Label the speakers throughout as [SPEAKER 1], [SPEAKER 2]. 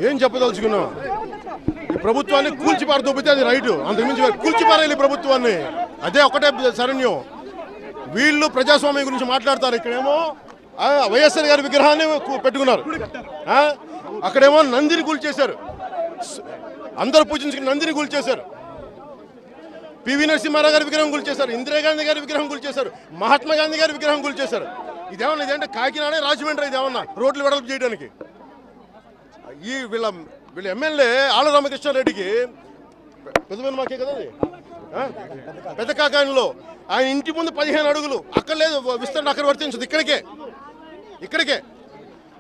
[SPEAKER 1] ఏం చెప్పదలుచుకున్నాం? ఈ ప్రభుత్వాన్ని కూల్చిపారదొబ్బితే అది రైటు, అంతకుమించి కూల్చిపారేయాలి ప్రభుత్వాన్ని. అదే ఒకటే శరణ్యం. వీళ్ళు ప్రజాస్వామ్యం గురించి మాట్లాడతారు, ఇక్కడేమో వైఎస్ఆర్ గారి విగ్రహాన్ని పెట్టుకున్నారు, అక్కడేమో నందిని కూల్చేశారు, అందరూ పూజించుకుని నందిని కూల్చేశారు, పివి నరసింహారావు గారి విగ్రహం కూల్చేశారు, ఇందిరాగాంధీ గారి విగ్రహం కూల్చేశారు, మహాత్మా గాంధీ గారి విగ్రహం కూల్చేశారు. ఇదేమన్నా ఇదేంటే కాకినాడ రాజమండ్రి ఇదేమన్నా రోడ్లు వెడల్పు చేయడానికి? ఈ వీళ్ళ ఎమ్మెల్యే ఆళ్ళ రామకృష్ణారెడ్డికి పెద్ద మాకే కదా అది, పెద్ద కాకానిలో ఆయన ఇంటి ముందు 15 అడుగులు, అక్కడ లేదు విస్తరణ, అక్కడ వర్తించదు, ఇక్కడికే.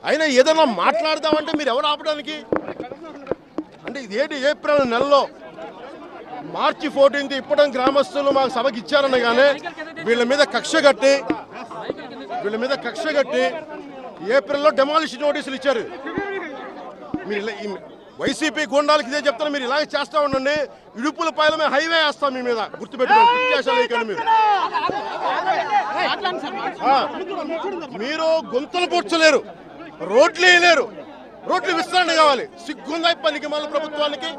[SPEAKER 1] అయినా ఏదైనా మాట్లాడదామంటే మీరు ఎవరు ఆపడానికి? అంటే ఇదేంటి? ఏప్రిల్ నెలలో మార్చి 14 ఇప్పటి గ్రామస్తులు మాకు సభకి ఇచ్చారనగానే వీళ్ళ మీద కక్ష కట్టి ఏప్రిల్లో డెమాలిషన్ నోటీసులు ఇచ్చారు. మీరు వైసీపీ గుండాలకి ఇదే చెప్తారు, మీరు ఇలాగే చేస్తా ఉండండి, ఇడుపుల పాయలమే హైవే వేస్తాం మీ మీద, గుర్తుపెట్టుకోండి. మీరు గొంతులు పొడ్చలేరు, రోడ్లు వేయలేరు, రోడ్లు విస్తరణ కావాలి. సిగ్గుందా పనికి మళ్ళీ ప్రభుత్వానికి?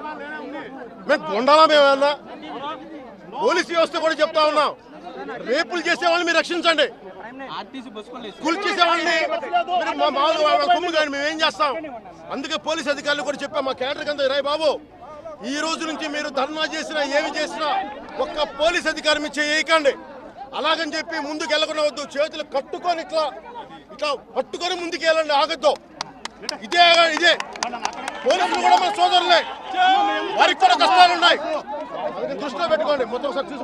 [SPEAKER 1] మేము గుండాలా? మేమన్నా పోలీసు వ్యవస్థ కూడా చెప్తా ఉన్నాం, రేపులు చేసేవాళ్ళని మీరు రక్షించండి, కూల్చేసేవాళ్ళని కొమ్ము కానీ మేమేం చేస్తాం? అందుకే పోలీసు అధికారులు కూడా చెప్పాం, మా కేడర్ కింద రాయ్ బాబు, ఈ రోజు నుంచి మీరు ధర్నా చేసినా ఏమి చేసినా ఒక్క పోలీస్ అధికారి మీద చేయకండి, అలాగని చెప్పి ముందుకు వెళ్ళకుండా వద్దు, చేతులు కట్టుకొని ఇట్లా పట్టుకొని ముందుకు వెళ్ళండి, ఆగద్దు. ఇదే పోలీసులు కూడా మన సోదరులే, వారికి కూడా కష్టాలు ఉన్నాయి, దృష్టిలో పెట్టుకోండి. మొత్తం సక్సెస్